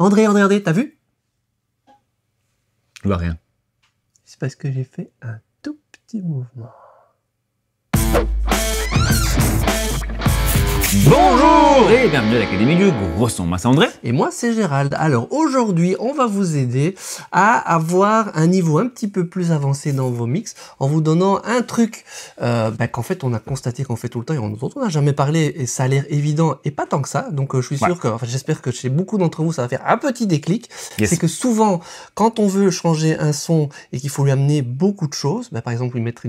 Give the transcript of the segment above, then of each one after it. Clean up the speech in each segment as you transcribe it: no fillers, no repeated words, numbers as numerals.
André, t'as vu? Je vois rien. C'est parce que j'ai fait un tout petit mouvement. Bonjour et bienvenue à l'Académie du Gros Son. Moi c'est André. Et moi c'est Gérald. Alors aujourd'hui on va vous aider à avoir un niveau un petit peu plus avancé dans vos mix en vous donnant un truc qu'en fait on a constaté qu'on fait tout le temps et dont on n'a jamais parlé et ça a l'air évident et pas tant que ça. Donc je suis sûr que, j'espère que chez beaucoup d'entre vous ça va faire un petit déclic. Yes. C'est que souvent quand on veut changer un son et qu'il faut lui amener beaucoup de choses, par exemple lui mettre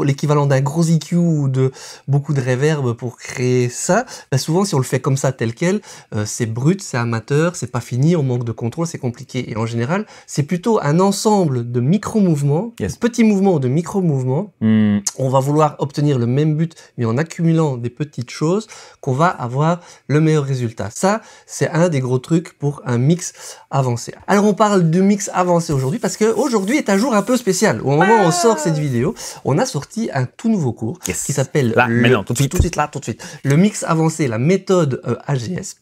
l'équivalent d'un gros EQ ou de beaucoup de reverb pour créer ça, souvent si on le fait comme ça tel quel, c'est brut, c'est amateur, c'est pas fini, on manque de contrôle, c'est compliqué. Et en général, c'est plutôt un ensemble de micro-mouvements, de petits mouvements ou de micro-mouvements. On va vouloir obtenir le même but, mais en accumulant des petites choses, qu'on va avoir le meilleur résultat. Ça, c'est un des gros trucs pour un mix avancé. Alors on parle de mix avancé aujourd'hui parce que aujourd'hui est un jour un peu spécial. Au moment où on sort cette vidéo, on a sorti un tout nouveau cours qui s'appelle tout de suite. Le mix avancé, la méthode AGS.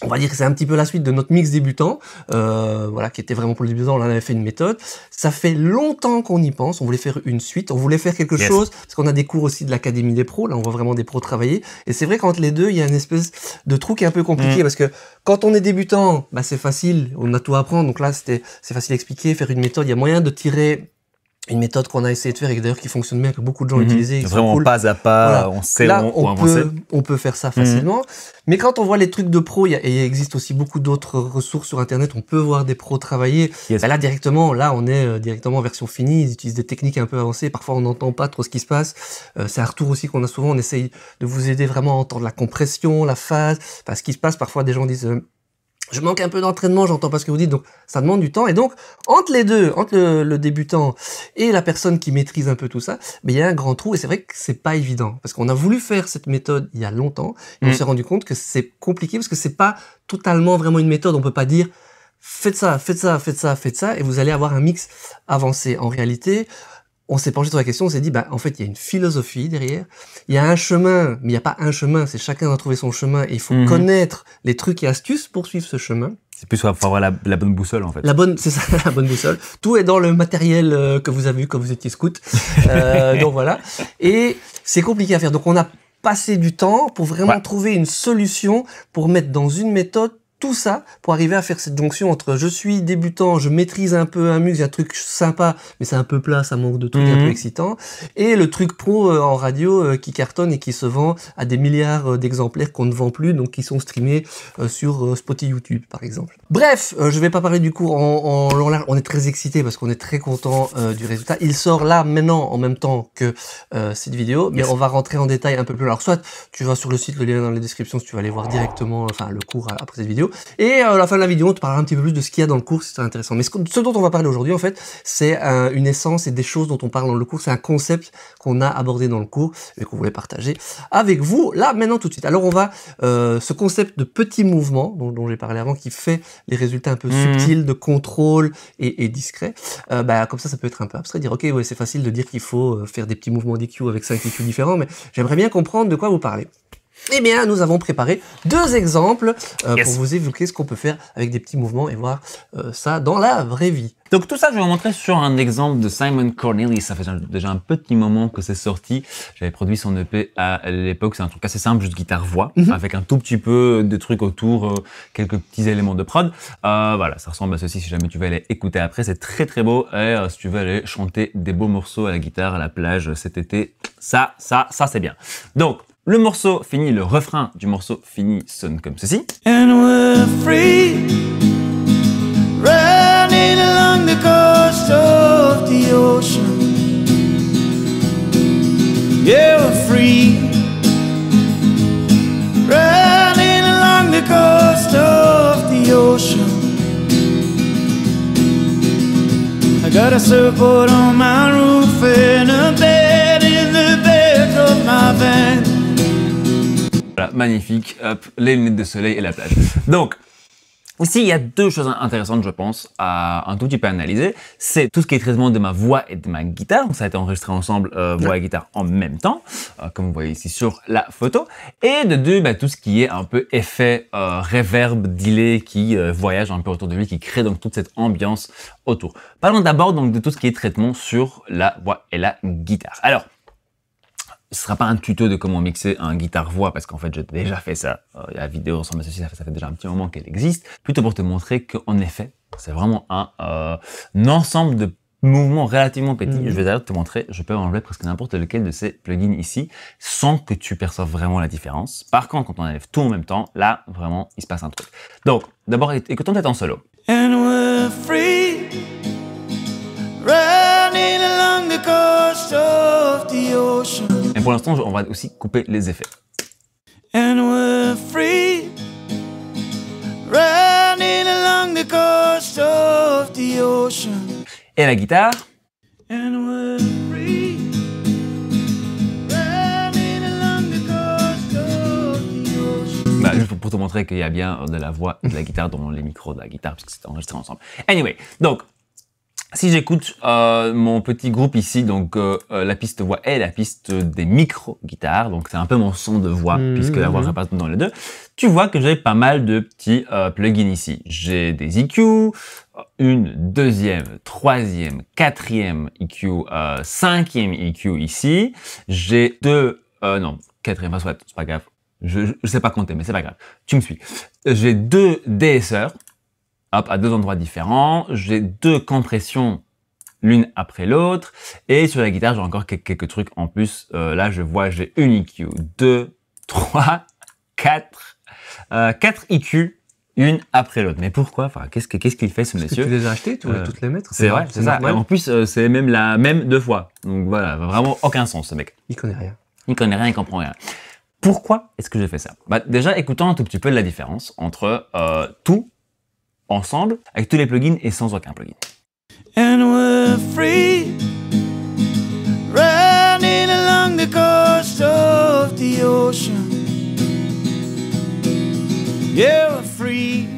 On va dire que c'est un petit peu la suite de notre mix débutant, qui était vraiment pour les débutants. On en avait fait une méthode. Ça fait longtemps qu'on y pense. On voulait faire une suite. On voulait faire quelque chose parce qu'on a des cours aussi de l'Académie des pros. Là, on voit vraiment des pros travailler. Et c'est vrai qu'entre les deux, il y a une espèce de trou qui est un peu compliqué parce que quand on est débutant, c'est facile. On a tout à apprendre. Donc là, c'est facile à expliquer. Faire une méthode, il y a moyen de tirer une méthode qu'on a essayé de faire et d'ailleurs qui fonctionne bien, que beaucoup de gens utilisaient. Vraiment pas à pas, on sait là, où avancer. On peut faire ça facilement. Mais quand on voit les trucs de pros, il existe aussi beaucoup d'autres ressources sur Internet, on peut voir des pros travailler. Là, directement, on est directement en version finie, ils utilisent des techniques un peu avancées, parfois on n'entend pas trop ce qui se passe. C'est un retour aussi qu'on a souvent, on essaye de vous aider vraiment à entendre la compression, la phase, ce qui se passe. Parfois, des gens disent... je manque un peu d'entraînement, j'entends pas ce que vous dites, donc ça demande du temps. Et donc, entre les deux, entre le débutant et la personne qui maîtrise un peu tout ça, il y a un grand trou et c'est vrai que c'est pas évident. Parce qu'on a voulu faire cette méthode il y a longtemps et on s'est rendu compte que c'est compliqué parce que c'est pas totalement vraiment une méthode. On peut pas dire faites ça et vous allez avoir un mix avancé. En réalité, on s'est penché sur la question, on s'est dit, en fait, il y a une philosophie derrière, il y a un chemin, mais il n'y a pas un chemin, c'est chacun doit trouver son chemin, et il faut connaître les trucs et astuces pour suivre ce chemin. C'est plus, il faut avoir la bonne boussole, en fait. C'est ça, la bonne boussole. Tout est dans le matériel que vous avez vu quand vous étiez scout. Donc voilà. Et c'est compliqué à faire. Donc on a passé du temps pour vraiment trouver une solution pour mettre dans une méthode tout ça pour arriver à faire cette jonction entre je suis débutant, je maîtrise un peu un mix, il y a un truc sympa, mais c'est un peu plat, ça manque de trucs un peu excitants, et le truc pro en radio qui cartonne et qui se vend à des milliards d'exemplaires qu'on ne vend plus, donc qui sont streamés sur Spotify, YouTube par exemple. Bref, je vais pas parler du cours en long large, on est très excités parce qu'on est très content du résultat. Il sort là maintenant en même temps que cette vidéo, mais on va rentrer en détail un peu plus. Alors soit tu vas sur le site, le lien est dans la description si tu vas aller voir directement le cours après cette vidéo. Et à la fin de la vidéo, on te parlera un petit peu plus de ce qu'il y a dans le cours, si c'est intéressant. Mais ce dont on va parler aujourd'hui, en fait, c'est une essence et des choses dont on parle dans le cours. C'est un concept qu'on a abordé dans le cours et qu'on voulait partager avec vous, là, maintenant, tout de suite. Alors, on va, ce concept de petits mouvements, dont j'ai parlé avant, qui fait les résultats un peu subtils de contrôle et discrets, comme ça peut être un peu abstrait, dire, ok, c'est facile de dire qu'il faut faire des petits mouvements d'EQ avec 5 EQ différents, mais j'aimerais bien comprendre de quoi vous parlez. Eh bien, nous avons préparé 2 exemples pour vous évoquer ce qu'on peut faire avec des petits mouvements et voir ça dans la vraie vie. Donc tout ça, je vais vous montrer sur un exemple de Simon Corneli. Ça fait déjà un petit moment que c'est sorti. J'avais produit son EP à l'époque. C'est un truc assez simple, juste guitare-voix, avec un tout petit peu de trucs autour, quelques petits éléments de prod. Voilà, ça ressemble à ceci si jamais tu veux aller écouter après. C'est très très beau. Et si tu veux aller chanter des beaux morceaux à la guitare, à la plage cet été, ça c'est bien. Donc, le morceau fini, le refrain du morceau fini sonne comme ceci. And we're free, running along the coast of the ocean. Yeah, we're free, running along the coast of the ocean. I got a surfboard on my roof and a bed in the bed of my van. Voilà, magnifique, hop, les lunettes de soleil et la plage. Donc, Ici, il y a deux choses intéressantes, je pense, à un tout petit peu analyser. C'est tout ce qui est traitement de ma voix et de ma guitare. Donc, ça a été enregistré ensemble, voix et guitare en même temps, comme vous voyez ici sur la photo. Et de deux, tout ce qui est un peu effet reverb, delay, qui voyage un peu autour de lui, qui crée donc toute cette ambiance autour. Parlons d'abord donc de tout ce qui est traitement sur la voix et la guitare. Alors, ce sera pas un tuto de comment mixer un guitare-voix parce qu'en fait j'ai déjà fait ça. La vidéo ressemble à ceci, ça fait déjà un petit moment qu'elle existe. Plutôt pour te montrer qu'en effet, c'est vraiment un ensemble de mouvements relativement petits. Je vais d'ailleurs te montrer, je peux enlever presque n'importe lequel de ces plugins ici sans que tu perçoives vraiment la différence. Par contre, quand on enlève tout en même temps, là vraiment il se passe un truc. Donc d'abord écoutons peut-être en solo. And we're free, running along the coast of the ocean. Et pour l'instant, on va aussi couper les effets. And we're free, running along the coast of the ocean. Et la guitare. And we're free, running along the coast of the ocean. Juste pour te montrer qu'il y a bien de la voix et de la guitare dans les micros de la guitare, puisque c'est enregistré ensemble. Anyway, donc, si j'écoute mon petit groupe ici, donc la piste voix et la piste des micro-guitares, donc c'est un peu mon son de voix, puisque la voix repasse dans les deux, tu vois que j'ai pas mal de petits plugins ici. J'ai des EQ, une deuxième, troisième, quatrième EQ, cinquième EQ ici. J'ai deux, non, quatrième, enfin, soit, c'est pas grave. Je sais pas compter, mais c'est pas grave. Tu me suis. J'ai deux DSR. Hop, à deux endroits différents, j'ai deux compressions l'une après l'autre, et sur la guitare j'ai encore quelques trucs en plus. Là je vois j'ai une EQ, 2, 3, 4, 4 EQ, une après l'autre. Mais pourquoi? Enfin, qu'est-ce qu'il fait ce monsieur? Tu les as achetés, tu voulais toutes les mettre? C'est vrai, c'est ça. Et en plus c'est même la même deux fois. Donc voilà, vraiment aucun sens ce mec. Il connaît rien. Il connaît rien, il comprend rien. Pourquoi est-ce que j'ai fait ça? Déjà écoutons un tout petit peu la différence entre tout ensemble, avec tous les plugins et sans aucun plugin. And we're free, running along the coast of the ocean. Yeah, we're free,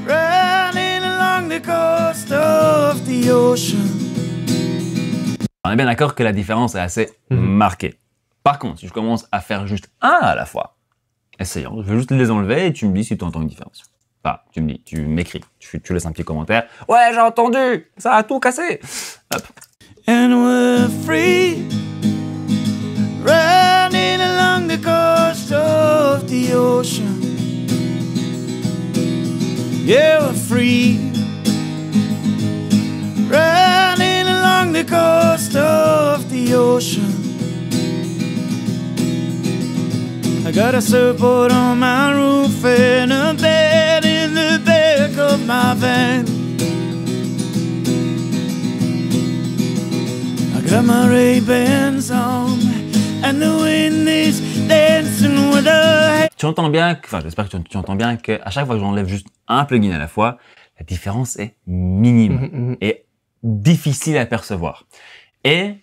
running along the coast of the ocean. On est bien d'accord que la différence est assez marquée. Par contre, si je commence à faire juste un à la fois, essayons, je vais juste les enlever et tu me dis si tu entends une différence. Enfin, tu me dis, tu m'écris, tu laisses un petit commentaire. Ouais, j'ai entendu, ça a tout cassé. Hop. And we're free, running along the coast of the ocean. Yeah, we're free, running along the coast of the ocean. I got a surfboard on my roof and a bed in the back of my van. I got my Ray-Bans on and the wind is dancing with a... Tu entends bien, enfin j'espère que tu entends bien qu'à chaque fois que j'enlève juste un plugin à la fois, la différence est minime et difficile à percevoir. Et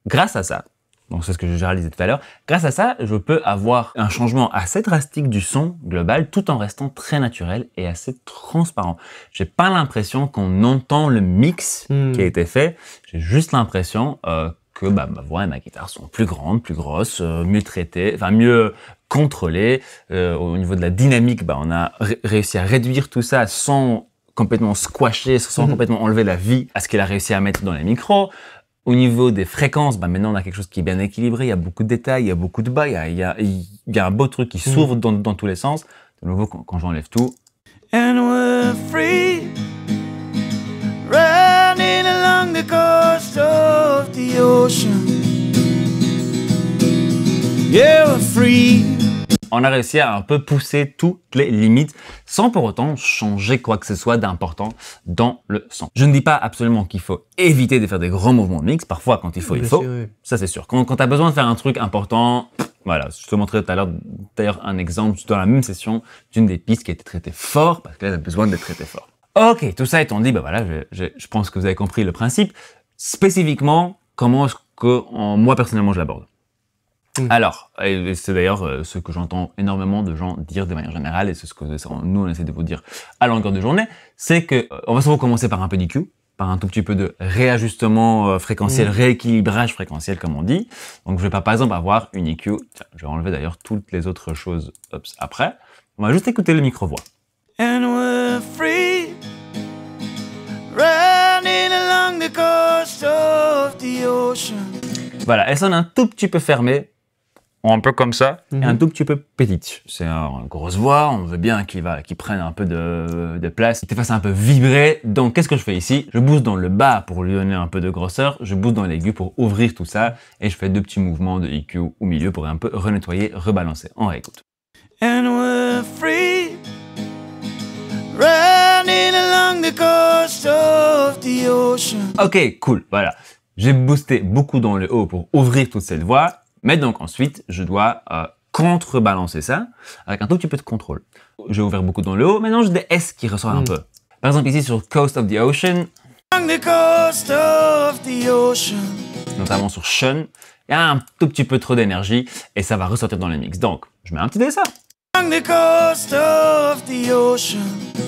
grâce à ça, donc c'est ce que j'ai réalisé tout à l'heure, grâce à ça, je peux avoir un changement assez drastique du son global tout en restant très naturel et assez transparent. J'ai pas l'impression qu'on entend le mix qui a été fait, j'ai juste l'impression que ma voix et ma guitare sont plus grandes, plus grosses, mieux traitées, enfin mieux contrôlées. Au niveau de la dynamique, on a réussi à réduire tout ça sans complètement squasher, sans complètement enlever la vie à ce qu'elle a réussi à mettre dans les micros. Au niveau des fréquences, maintenant on a quelque chose qui est bien équilibré, il y a beaucoup de détails, il y a beaucoup de bas, il y a un beau truc qui s'ouvre dans tous les sens. De nouveau, quand j'enlève tout. And we're free, running along the coast of the ocean. Yeah, we're free. On a réussi à un peu pousser toutes les limites sans pour autant changer quoi que ce soit d'important dans le son. Je ne dis pas absolument qu'il faut éviter de faire des grands mouvements de mix. Parfois, quand il faut, il faut. Ça, c'est sûr. Quand tu as besoin de faire un truc important, voilà. Je te montrerai tout à l'heure d'ailleurs un exemple dans la même session d'une des pistes qui a été traitée fort parce qu'elle a besoin d'être traitée fort. Ok, tout ça étant dit, voilà, je pense que vous avez compris le principe. Spécifiquement, comment est-ce que moi personnellement je l'aborde? Alors, et c'est d'ailleurs ce que j'entends énormément de gens dire de manière générale, et c'est ce que nous on essaie de vous dire à longueur de journée, c'est que on va souvent commencer par un peu d'EQ, par un tout petit peu de réajustement fréquentiel, rééquilibrage fréquentiel comme on dit. Donc je vais pas par exemple avoir une EQ, tiens, je vais enlever d'ailleurs toutes les autres choses après. On va juste écouter le micro-voix. And we're free, running along the coast of the ocean. Voilà, elle sonne un tout petit peu fermée, un peu comme ça, et un tout petit peu petite. C'est une grosse voix, on veut bien qu'il prenne un peu de place, qu'il te fasse un peu vibrer. Donc qu'est-ce que je fais ici? Je booste dans le bas pour lui donner un peu de grosseur, je booste dans l'aigu pour ouvrir tout ça, et je fais 2 petits mouvements de EQ au milieu pour un peu renettoyer, rebalancer. On réécoute. And we're free, running along the coast of the ocean. Ok, cool, voilà. J'ai boosté beaucoup dans le haut pour ouvrir toute cette voix, mais donc ensuite, je dois contrebalancer ça avec un tout petit peu de contrôle. J'ai ouvert beaucoup dans le haut, maintenant j'ai des S qui ressortent un peu. Par exemple ici sur Coast of the Ocean, Along the coast of the ocean. notamment sur Sean, il y a un tout petit peu trop d'énergie et ça va ressortir dans le mix. Donc, je mets un petit dessin. Along the coast of the ocean.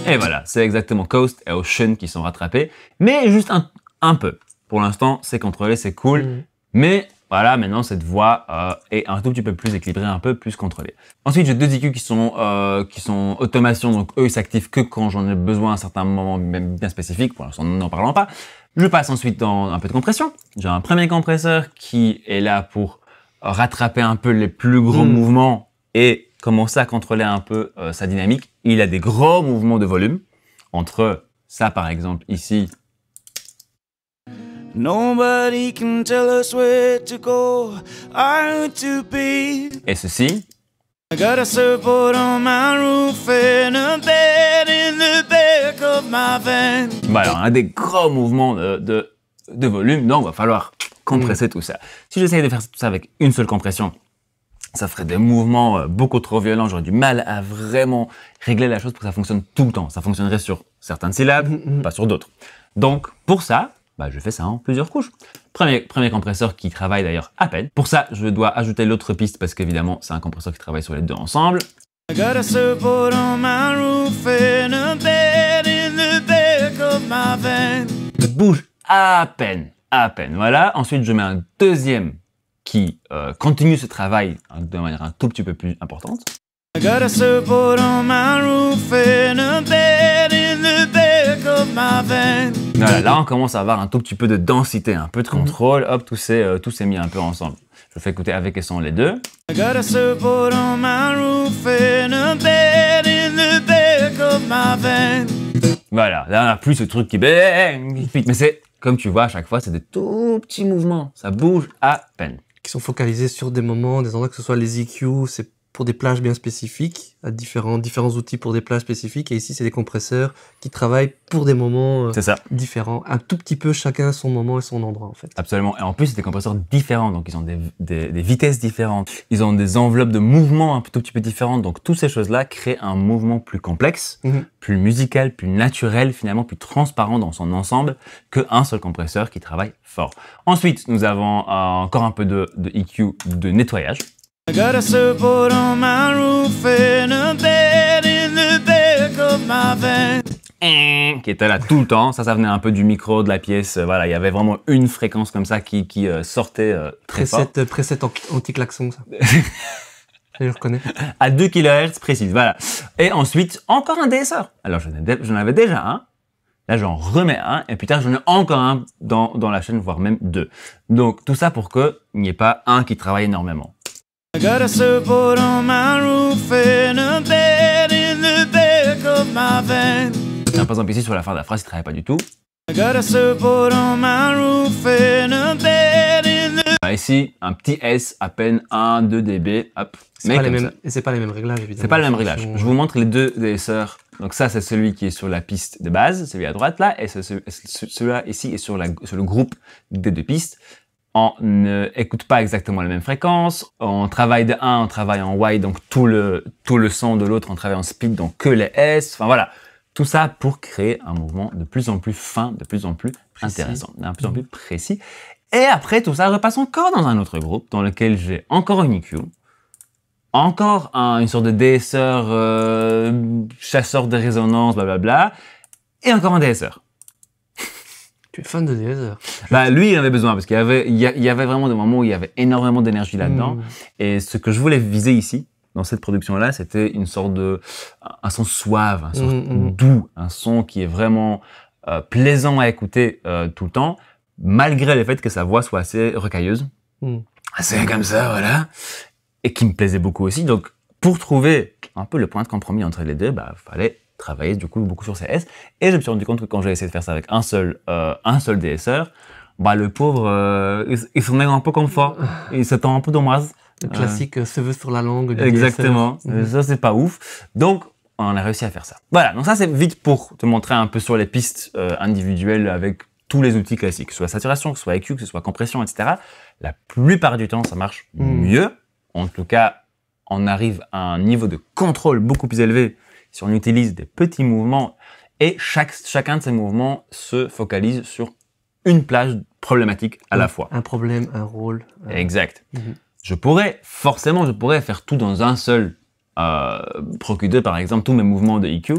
Et voilà, c'est exactement Coast et Ocean qui sont rattrapés, mais juste un peu. Pour l'instant, c'est contrôlé, c'est cool, mais voilà, maintenant cette voix est un tout petit peu plus équilibrée, un peu plus contrôlée. Ensuite, j'ai 2 EQ qui sont automation, donc eux ils s'activent que quand j'en ai besoin à un certain moment même bien spécifique, pour l'instant n'en parlons pas. Je passe ensuite dans un peu de compression. J'ai un premier compresseur qui est là pour rattraper un peu les plus gros mouvements et commencer à contrôler un peu sa dynamique. Il a des gros mouvements de volume, entre ça par exemple ici, Nobody can tell us where to go or to be. et ceci. I got a surfboard on my roof and a bed in the back of my van. Voilà, on a des gros mouvements de volume, donc il va falloir compresser tout ça. Si j'essayais de faire tout ça avec une seule compression, ça ferait des mouvements beaucoup trop violents, j'aurais du mal à vraiment régler la chose pour que ça fonctionne tout le temps. Ça fonctionnerait sur certaines syllabes, pas sur d'autres. Donc, pour ça, je fais ça en plusieurs couches. Premier compresseur qui travaille d'ailleurs à peine. Pour ça, je dois ajouter l'autre piste parce qu'évidemment, c'est un compresseur qui travaille sur les deux ensemble. I got a surfboard on my roof and a bed in the back of my van. Je bouge à peine, voilà. Ensuite, je mets un deuxième qui continue ce travail de manière un tout petit peu plus importante. I got a surfboard on my roof and a bed in the back of my van. Voilà, là, on commence à avoir un tout petit peu de densité, un peu de contrôle. Hop, tout s'est mis un peu ensemble. Je fais écouter avec et sans les deux. I got a surfboard on my roof and a bed in the back of my van. Voilà, là, on n'a plus ce truc qui bang, mais c'est, comme tu vois, à chaque fois, c'est des tout petits mouvements. Ça bouge à peine. Qui sont focalisés sur des moments, des endroits, que ce soit les EQ, c'est pour des plages bien spécifiques, à différents outils pour des plages spécifiques, et ici c'est des compresseurs qui travaillent pour des moments C'est ça. différents, un tout petit peu chacun son moment et son endroit en fait. Absolument. Et en plus, c'est des compresseurs différents, donc ils ont des vitesses différentes. Ils ont des enveloppes de mouvement un tout petit peu différentes. Donc toutes ces choses-là créent un mouvement plus complexe, plus musical, plus naturel, finalement plus transparent dans son ensemble qu'un seul compresseur qui travaille fort. Ensuite, nous avons encore un peu de EQ de nettoyage. I got a surfboard on my roof and a bed in the back of my van. Qui était là tout le temps. Ça venait un peu du micro, de la pièce. Voilà, il y avait vraiment une fréquence comme ça qui sortait très fort. Preset anti-klaxon, ça. Je le reconnais. À 2 kHz précise, voilà. Et ensuite, encore un DSR. Alors, j'en avais déjà un. Là, j'en remets un. Et plus tard, j'en ai encore un dans la chaîne, voire même 2. Donc, tout ça pour qu'il n'y ait pas un qui travaille énormément. I got a surfboard on my roof and a bed in the back of my van. Par exemple, ici, sur la fin de la phrase, il ne travaille pas du tout. I got a surfboard on my roof and a bed in the... Ici, un petit S, à peine 1-2 dB. Hop. Et c'est pas les mêmes réglages, évidemment. C'est pas le même réglage. Je vous montre les deux DSR. Donc ça, c'est celui qui est sur la piste de base, celui à droite là, et celui-là ici est sur le groupe des 2 pistes. On n'écoute pas exactement la même fréquence. On travaille de 1, on travaille en wide, donc tout le son de l'autre, on travaille en split, donc que les S. Enfin voilà, tout ça pour créer un mouvement de plus en plus fin, de plus en plus intéressant, de plus en plus précis. Et après, tout ça repasse encore dans un autre groupe dans lequel j'ai encore une EQ, encore une sorte de DSR, chasseur de résonance, blablabla, et encore un DSR. Tu es fan de DSR. Bah, lui, il en avait besoin parce qu'il y avait vraiment des moments où il y avait énormément d'énergie là-dedans. Et ce que je voulais viser ici, dans cette production-là, c'était une sorte un son suave, un son doux, un son qui est vraiment plaisant à écouter tout le temps, malgré le fait que sa voix soit assez rocailleuse. Assez comme ça, voilà. Et qui me plaisait beaucoup aussi. Donc, pour trouver un peu le point de compromis entre les deux, bah, fallait travailler du coup beaucoup sur CS. Et je me suis rendu compte que quand j'ai essayé de faire ça avec un seul DSR, bah, le pauvre, il s'en est un peu comme ça. Il s'attend un peu dommage. Le classique cheveux sur la langue. Exactement. Ça, c'est pas ouf. Donc, on a réussi à faire ça. Voilà. Donc ça, c'est vite pour te montrer un peu sur les pistes individuelles avec tous les outils classiques, que ce soit saturation, que ce soit EQ, que ce soit compression, etc. La plupart du temps, ça marche mieux. En tout cas, on arrive à un niveau de contrôle beaucoup plus élevé si on utilise des petits mouvements et chacun de ces mouvements se focalise sur une plage problématique à la fois. Un problème, un rôle. Exact. Je pourrais faire tout dans un seul Pro Q2, par exemple, tous mes mouvements de EQ,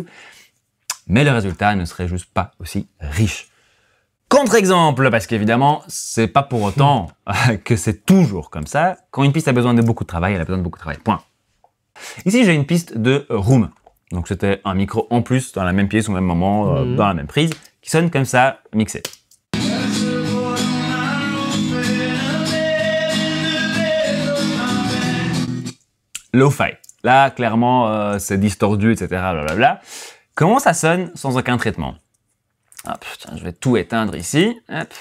mais le résultat ne serait juste pas aussi riche. Contre-exemple, parce qu'évidemment, c'est pas pour autant que c'est toujours comme ça. Quand une piste a besoin de beaucoup de travail, elle a besoin de beaucoup de travail. Point. Ici, j'ai une piste de room. Donc, c'était un micro en plus dans la même pièce au même moment, dans la même prise, qui sonne comme ça, mixé. Lo-fi. Là, clairement, c'est distordu, etc. Blablabla. Comment ça sonne sans aucun traitement? Hop, tiens, je vais tout éteindre ici. Hop.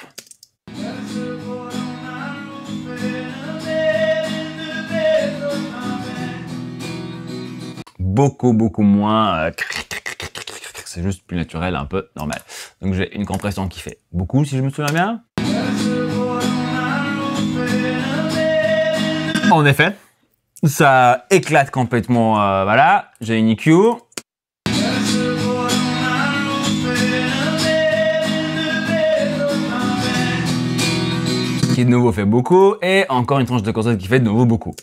Beaucoup moins. C'est juste plus naturel, un peu normal. Donc j'ai une compression qui fait beaucoup, si je me souviens bien. En effet, ça éclate complètement. Voilà, j'ai une EQ. Qui de nouveau fait beaucoup, et encore une tranche de console qui fait de nouveau beaucoup.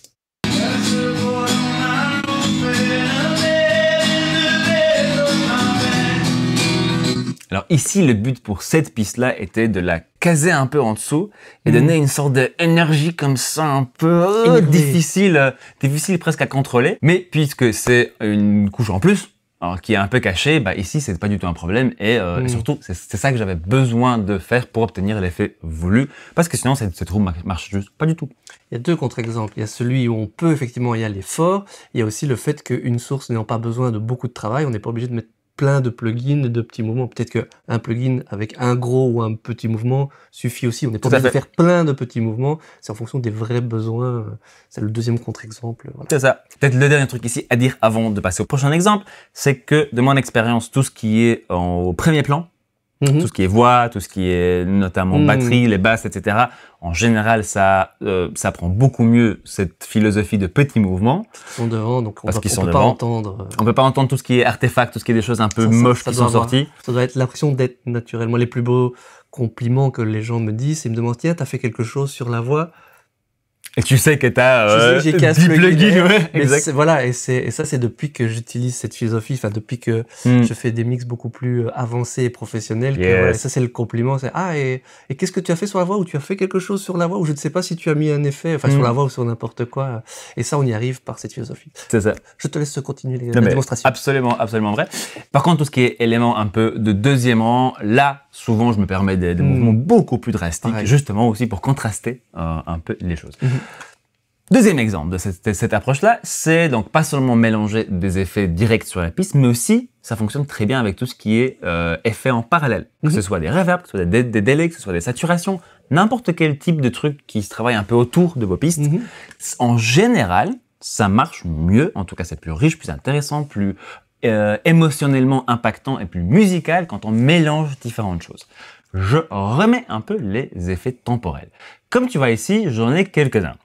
Alors ici, le but pour cette piste-là était de la caser un peu en dessous et donner une sorte d'énergie comme ça, un peu difficile presque à contrôler. Mais puisque c'est une couche en plus, alors, qui est un peu caché, bah ici c'est pas du tout un problème et surtout c'est ça que j'avais besoin de faire pour obtenir l'effet voulu, parce que sinon cette room marche juste pas du tout. Il y a deux contre-exemples. Il y a celui où on peut effectivement y aller fort. Il y a aussi le fait qu'une source n'ayant pas besoin de beaucoup de travail, on n'est pas obligé de mettre plein de plugins et de petits mouvements. Peut-être qu'un plugin avec un gros ou un petit mouvement suffit aussi. On n'est pas obligé de faire plein de petits mouvements. C'est en fonction des vrais besoins. C'est le deuxième contre-exemple. Voilà. C'est ça. Peut-être le dernier truc ici à dire avant de passer au prochain exemple, c'est que de mon expérience, tout ce qui est au premier plan, tout ce qui est voix, tout ce qui est notamment batterie, les basses, etc. En général, ça prend beaucoup mieux cette philosophie de petits mouvements. Ils sont devant, donc on parce peut qu'ils sont pas devant. entendre. On peut pas entendre tout ce qui est artefact, tout ce qui est des choses un peu moches qui sont sorties. Ça doit être l'impression d'être naturel. Moi, les plus beaux compliments que les gens me disent, c'est ils me demandent, tiens, t'as fait quelque chose sur la voix? Et tu sais que t'as 10 plugins, ouais, exact. Voilà, et ça, c'est depuis que j'utilise cette philosophie, enfin, depuis que je fais des mix beaucoup plus avancés et professionnels. Que, voilà, ça, c'est le compliment. C'est, et qu'est-ce que tu as fait sur la voix? Ou tu as fait quelque chose sur la voix? Ou je ne sais pas si tu as mis un effet, enfin, sur la voix ou sur n'importe quoi. Et ça, on y arrive par cette philosophie. C'est ça. Je te laisse continuer la démonstration. Absolument, absolument vrai. Par contre, tout ce qui est élément un peu de deuxième rang, là, souvent, je me permets des mouvements beaucoup plus drastiques, justement aussi pour contraster un peu les choses. Deuxième exemple de cette approche-là, c'est donc pas seulement mélanger des effets directs sur la piste, mais aussi, ça fonctionne très bien avec tout ce qui est effet en parallèle. Que ce soit des reverbs, que ce soit des délais, que ce soit des saturations, n'importe quel type de truc qui se travaille un peu autour de vos pistes. En général, ça marche mieux, en tout cas c'est plus riche, plus intéressant, plus émotionnellement impactant et plus musical quand on mélange différentes choses. Je remets un peu les effets temporels. Comme tu vois ici, j'en ai quelques-uns.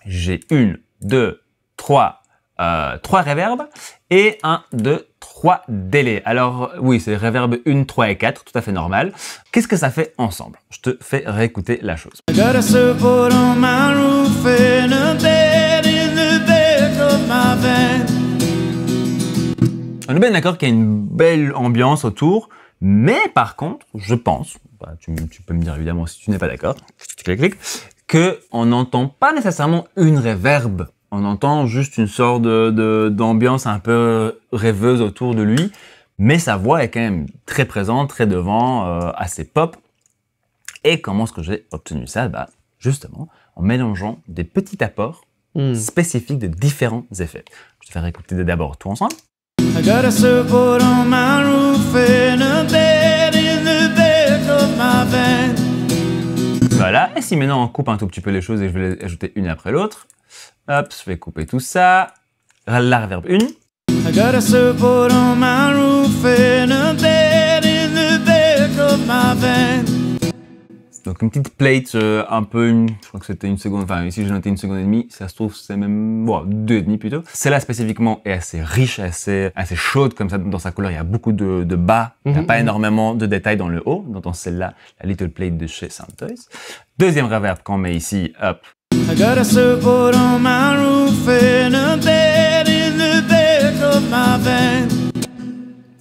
J'ai 1, 2, 3 reverbs et 1, 2, 3 délais. Alors oui, c'est reverb 1, 3 et 4, tout à fait normal. Qu'est-ce que ça fait ensemble? Je te fais réécouter la chose. I got a surfboard on my roof and a bed in the back of my van. On est bien d'accord qu'il y a une belle ambiance autour, mais par contre, je pense, tu peux me dire évidemment si tu n'es pas d'accord, qu'on n'entend pas nécessairement une reverb. On entend juste une sorte d'ambiance un peu rêveuse autour de lui, mais sa voix est quand même très présente, très devant, assez pop. Et comment est-ce que j'ai obtenu ça? Justement, en mélangeant des petits apports spécifiques de différents effets. Je vais te faire écouter d'abord tout ensemble. I got a surfboard on my roof and a bed in the back of my van. Voilà, et si maintenant on coupe un tout petit peu les choses et je vais les ajouter une après l'autre. Hop, je vais couper tout ça. La reverb 1. I got a surfboard on my roof and a bed in the back of my van. Donc une petite plate, un peu, je crois que c'était une seconde, enfin ici j'ai noté 1 seconde et demie, ça se trouve c'est même, 2 et demi plutôt. Celle-là spécifiquement est assez riche, assez chaude comme ça dans sa couleur, il y a beaucoup de bas, il n'y a pas énormément de détails dans le haut, dans celle-là, la Little Plate de chez Soundtoys. Deuxième reverb qu'on met ici, hop. I got a surfboard on my roof and a bed in the back of my van.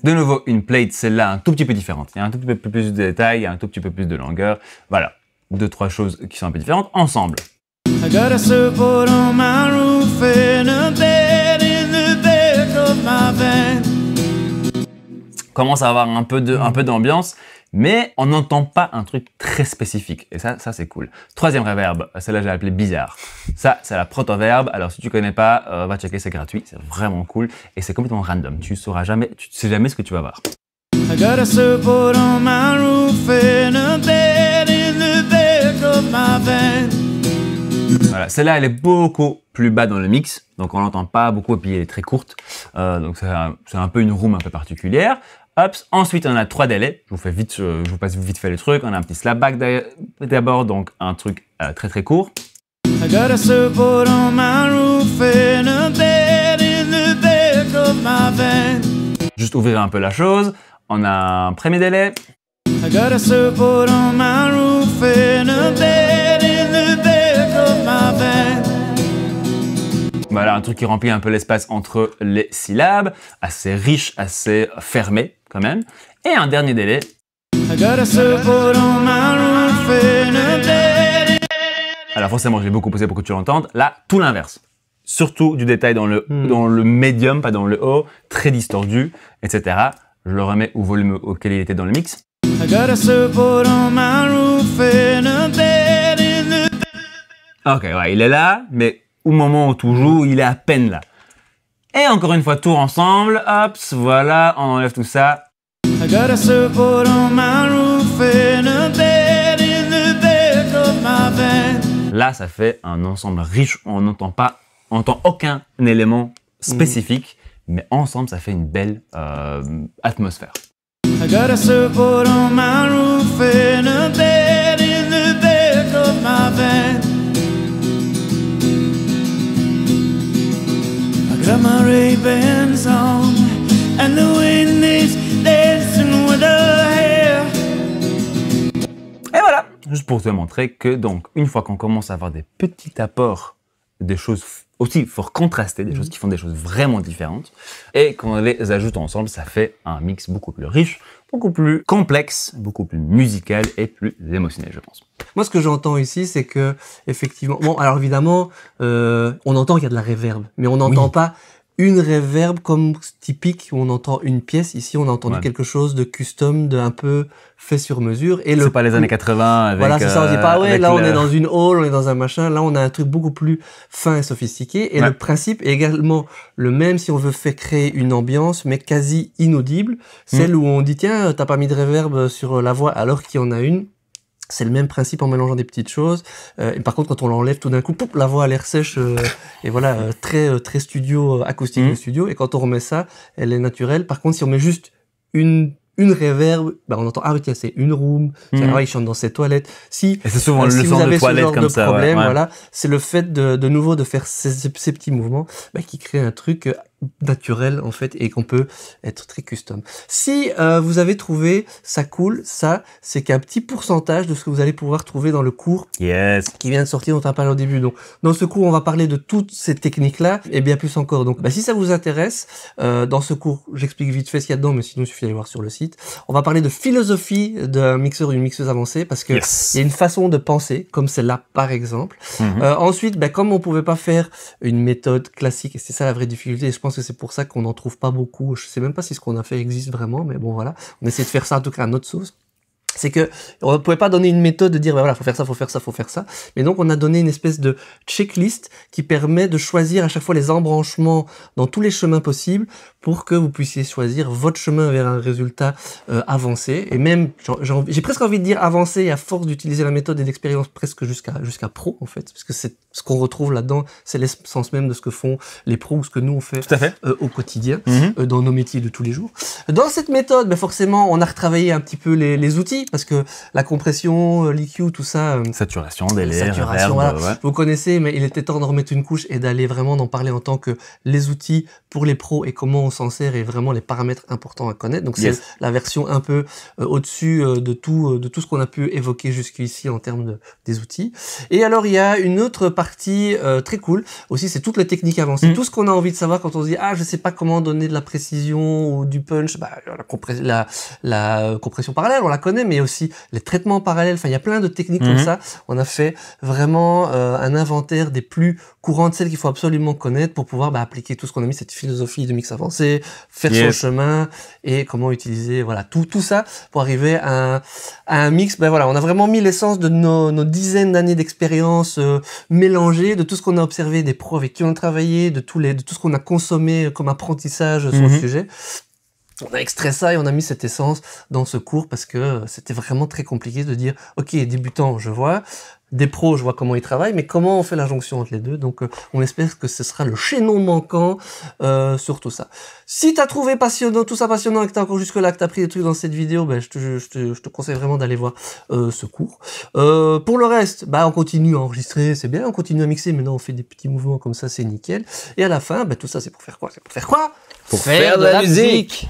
De nouveau, une plate, celle-là, un tout petit peu différente. Il y a un tout petit peu plus de détails, il y a un tout petit peu plus de longueur. Voilà, 2-3 choses qui sont un peu différentes ensemble. I got a surfboard on my roof and a bed in the back of my van. Commence à avoir un peu d'ambiance, mais on n'entend pas un truc très spécifique. Et ça c'est cool. Troisième reverb, celle-là j'ai appelé bizarre. Ça, c'est la proto-verb. Alors si tu connais pas, va checker, c'est gratuit, c'est vraiment cool. Et c'est complètement random. Tu sais jamais ce que tu vas voir. I got a surfboard on my roof and a bed in the back of my van. Voilà, celle-là elle est beaucoup plus bas dans le mix, donc on l'entend pas beaucoup et puis elle est très courte. Donc c'est un peu une room un peu particulière. Hop. Ensuite, on a 3 délais. Je vous passe vite fait le truc. On a un petit slapback d'abord, donc un truc très très court. I got a surfboard on my roof and a bed in the back of my van. Juste ouvrir un peu la chose. On a un premier délai. I got a surfboard on my roof and a bed in the back of my van. Voilà, un truc qui remplit un peu l'espace entre les syllabes. Assez riche, assez fermé quand même. Et un dernier délai. I got a surfboard on my roof and a bed. Alors forcément, j'ai beaucoup poussé pour que tu l'entendes. Là, tout l'inverse. Surtout du détail dans le médium, pas dans le haut, très distordu, etc. Je le remets au volume auquel il était dans le mix. I got a surfboard on my roof and a bed in the... Ok, ouais, il est là, mais au moment où tu joues, il est à peine là. Et encore une fois, tout ensemble, hop, voilà, on enlève tout ça. I got a surfboard on my roof and a bed in the back of my van. Là, ça fait un ensemble riche, on n'entend aucun élément spécifique, mais ensemble, ça fait une belle atmosphère. I got a surfboard on my roof and a bed in the back of my van. I got my Ray-Bans on and the wind is dancing with her hair. Et voilà, juste pour te montrer que donc, une fois qu'on commence à avoir des petits apports, des choses aussi fort contrastées, des choses qui font des choses vraiment différentes, et qu'on les ajoute ensemble, ça fait un mix beaucoup plus riche, beaucoup plus complexe, beaucoup plus musical et plus émotionnel, je pense. Moi, ce que j'entends ici, c'est que, effectivement, bon, alors évidemment, on entend qu'il y a de la reverb, mais on n'entend pas une reverb comme typique où on entend une pièce. Ici, on a entendu quelque chose de custom, d'un peu fait sur mesure. Et c'est pas les années 80 avec... Voilà, c'est ça. On dit pas, ouais, là, on est dans une hall, on est dans un machin. Là, on a un truc beaucoup plus fin et sophistiqué. Et le principe est également le même si on veut faire créer une ambiance, mais quasi inaudible. Celle où on dit, tiens, t'as pas mis de reverb sur la voix alors qu'il y en a une. C'est le même principe en mélangeant des petites choses. Et par contre, quand on l'enlève, tout d'un coup, poup, la voix a l'air sèche. Et voilà, très studio, acoustique de studio. Et quand on remet ça, elle est naturelle. Par contre, si on met juste une reverb, bah on entend, ah oui, tiens, c'est une room. Ah, il chante dans ses toilettes. Si, et c'est souvent le si son vous avez de toilette ce genre comme de ça. problème, ouais. voilà, c'est le fait de nouveau de faire ces petits mouvements qui crée un truc naturel en fait et qu'on peut être très custom. Si vous avez trouvé ça cool, ça c'est qu'un petit pourcentage de ce que vous allez pouvoir trouver dans le cours qui vient de sortir dont on a parlé au début. Donc dans ce cours on va parler de toutes ces techniques là et bien plus encore. Donc si ça vous intéresse, dans ce cours j'explique vite fait ce qu'il y a dedans, mais sinon il suffit d'aller voir sur le site. On va parler de philosophie d'un mixeur ou une mixeuse avancée parce que il y a une façon de penser comme celle-là par exemple. Ensuite comme on pouvait pas faire une méthode classique, et c'est ça la vraie difficulté, et je pense que c'est pour ça qu'on n'en trouve pas beaucoup. Je sais même pas si ce qu'on a fait existe vraiment, mais bon voilà, on essaie de faire ça en tout cas à notre sauce. C'est que on ne pouvait pas donner une méthode de dire voilà, faut faire ça, faut faire ça, faut faire ça. Mais donc on a donné une espèce de checklist qui permet de choisir à chaque fois les embranchements dans tous les chemins possibles pour que vous puissiez choisir votre chemin vers un résultat avancé. Et même j'ai presque envie de dire avancé à force d'utiliser la méthode et d'expérience presque jusqu'à pro en fait, parce que c'est ce qu'on retrouve là-dedans, c'est l'essence même de ce que font les pros ou ce que nous on fait au quotidien dans nos métiers de tous les jours. Dans cette méthode, forcément on a retravaillé un petit peu les outils parce que la compression, l'EQ, tout ça, saturation, délai, reverb, voilà, vous connaissez, mais il était temps d'en remettre une couche et d'aller vraiment en parler en tant que les outils pour les pros et comment on s'en sert et vraiment les paramètres importants à connaître. Donc c'est la version un peu au-dessus de tout ce qu'on a pu évoquer jusqu'ici en termes des outils. Et alors il y a une autre partie très cool aussi, c'est toutes les techniques avancées, tout ce qu'on a envie de savoir quand on se dit je sais pas comment donner de la précision ou du punch, la compression parallèle on la connaît, mais aussi les traitements parallèles, enfin il y a plein de techniques comme ça. On a fait vraiment un inventaire des plus courantes, celles qu'il faut absolument connaître pour pouvoir appliquer tout ce qu'on a mis, cette philosophie de mix avancé, faire son chemin et comment utiliser tout ça pour arriver à un mix. On a vraiment mis l'essence de nos dizaines d'années d'expérience mélangées, de tout ce qu'on a observé des pros avec qui on a travaillé, de tout ce qu'on a consommé comme apprentissage sur le sujet. On a extrait ça et on a mis cette essence dans ce cours parce que c'était vraiment très compliqué de dire ok, débutant je vois, des pros je vois comment ils travaillent, mais comment on fait la jonction entre les deux. Donc on espère que ce sera le chaînon manquant sur tout ça. Si t'as trouvé tout ça passionnant et que t'as encore jusque là, que t'as pris des trucs dans cette vidéo, je te conseille vraiment d'aller voir ce cours. Pour le reste, on continue à enregistrer, c'est bien, on continue à mixer, maintenant on fait des petits mouvements comme ça, c'est nickel. Et à la fin, tout ça c'est pour faire quoi? C'est pour faire quoi? Pour faire de la musique.